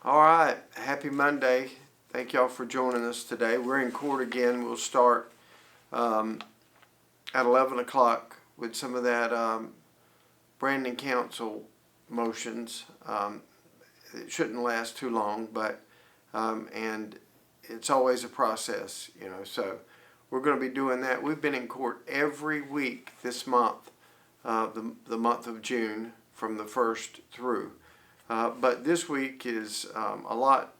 All right, happy Monday. Thank y'all for joining us today. We're in court again. We'll start at 11 o'clock with some of that Brandon Council motions. It shouldn't last too long, but and it's always a process, so we're going to be doing that. We've been in court every week this month, the month of June, from the 1st through. But this week is a lot.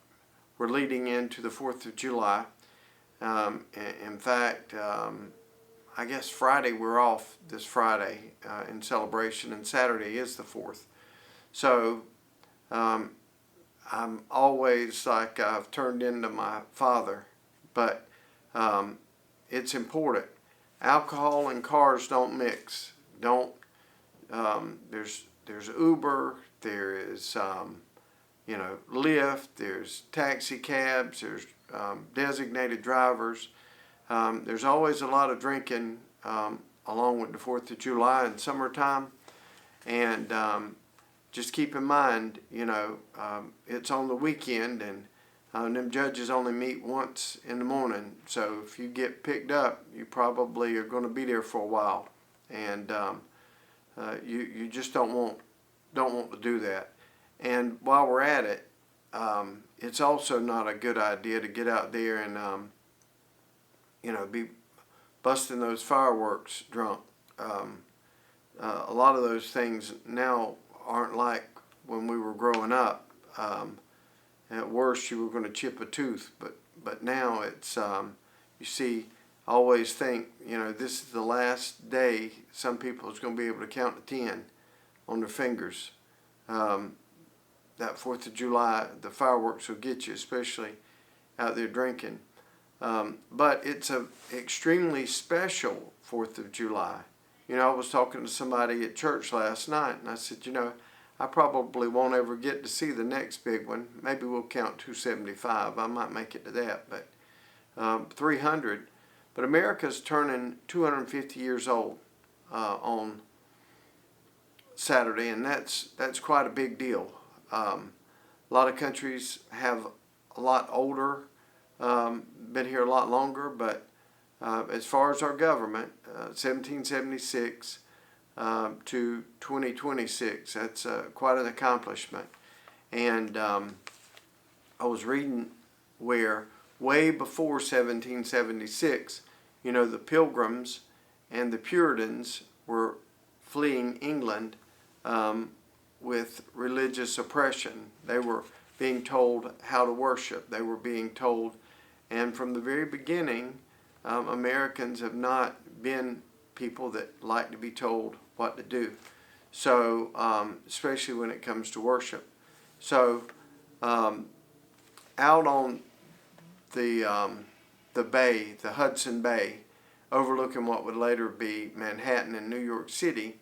We're leading into the 4th of July. In fact, I guess Friday we're off this Friday in celebration, and Saturday is the 4th. So I'm always like I've turned into my father, but it's important. Alcohol and cars don't mix. Don't. There's Uber. There is Lyft. There's taxi cabs. There's designated drivers. There's always a lot of drinking along with the 4th of July and summertime. And just keep in mind, it's on the weekend, and them judges only meet once in the morning. So if you get picked up, you probably are going to be there for a while, and you just don't want to do that. And while we're at it, it's also not a good idea to get out there and be busting those fireworks drunk. A lot of those things now aren't like when we were growing up. At worst, you were going to chip a tooth, but now it's you see. Always think, this is the last day some people is going to be able to count to 10 on their fingers. That 4th of July, the fireworks will get you, especially out there drinking. But it's an extremely special 4th of July. I was talking to somebody at church last night, and I said, I probably won't ever get to see the next big one. Maybe we'll count 275. I might make it to that, but 300. But America's turning 250 years old on Saturday, and that's quite a big deal. A lot of countries have a lot older, been here a lot longer, but as far as our government, 1776 to 2026, that's quite an accomplishment. And I was reading where way before 1776, the Pilgrims and the Puritans were fleeing England with religious oppression. They were being told how to worship. They were being told, and from the very beginning, Americans have not been people that like to be told what to do. So, especially when it comes to worship. So, out on the bay, the Hudson Bay, overlooking what would later be Manhattan and New York City,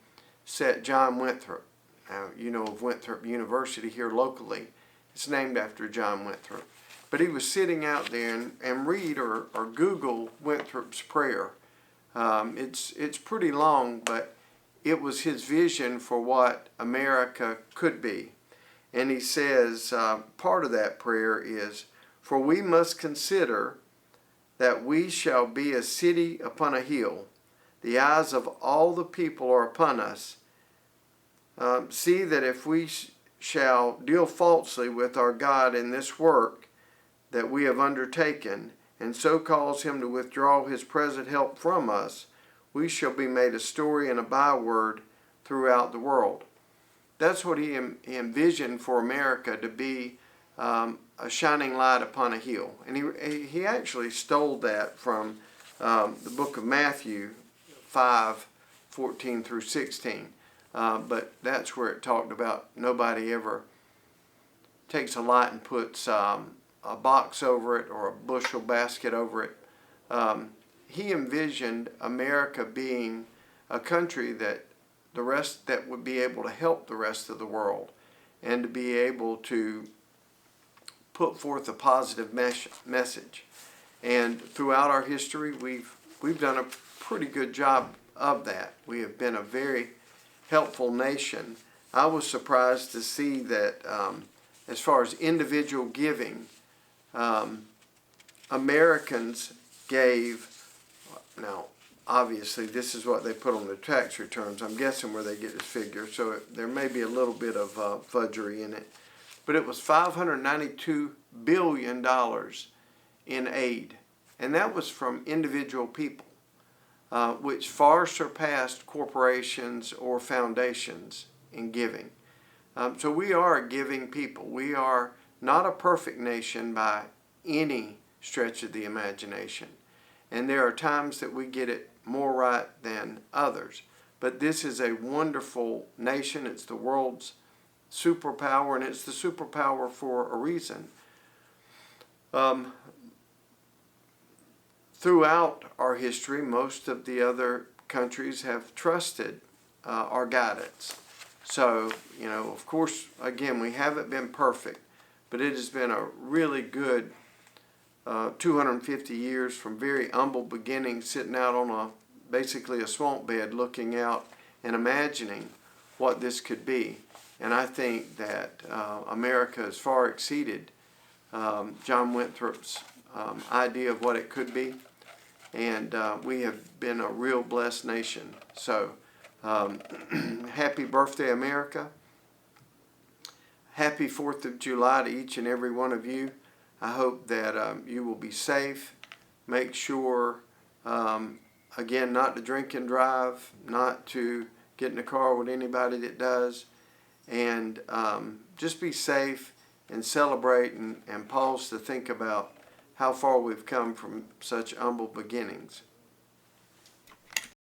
sat John Winthrop. Now, you know of Winthrop University here locally. It's named after John Winthrop. But he was sitting out there and read or Google Winthrop's prayer. It's pretty long, but it was his vision for what America could be. And he says, part of that prayer is, "For we must consider that we shall be a city upon a hill. The eyes of all the people are upon us. See that if we shall deal falsely with our God in this work that we have undertaken, and so cause him to withdraw his present help from us, we shall be made a story and a byword throughout the world." That's what he envisioned for America to be, a shining light upon a hill. And he actually stole that from the book of Matthew 5:14 through 16. But that's where it talked about nobody ever takes a light and puts a box over it or a bushel basket over it. He envisioned America being a country that would be able to help the rest of the world and to be able to put forth a positive message. And throughout our history, we've done a pretty good job of that. We have been a very helpful nation. I was surprised to see that as far as individual giving, Americans gave, now obviously this is what they put on their tax returns. I'm guessing where they get this figure, so there may be a little bit of fudgery in it. But it was $592 billion in aid. And that was from individual people, which far surpassed corporations or foundations in giving. So we are a giving people. We are not a perfect nation by any stretch of the imagination. And there are times that we get it more right than others. But this is a wonderful nation. It's the world's superpower, and it's the superpower for a reason. Throughout our history, most of the other countries have trusted our guidance. So, you know, of course, again, we haven't been perfect, but it has been a really good 250 years from very humble beginnings, sitting out on basically a swamp bed, looking out and imagining what this could be. And I think that America has far exceeded John Winthrop's idea of what it could be. And we have been a real blessed nation. So, happy birthday, America. Happy 4th of July to each and every one of you. I hope that you will be safe. Make sure, again, not to drink and drive, not to get in a car with anybody that does. And just be safe and celebrate and pause to think about how far we've come from such humble beginnings.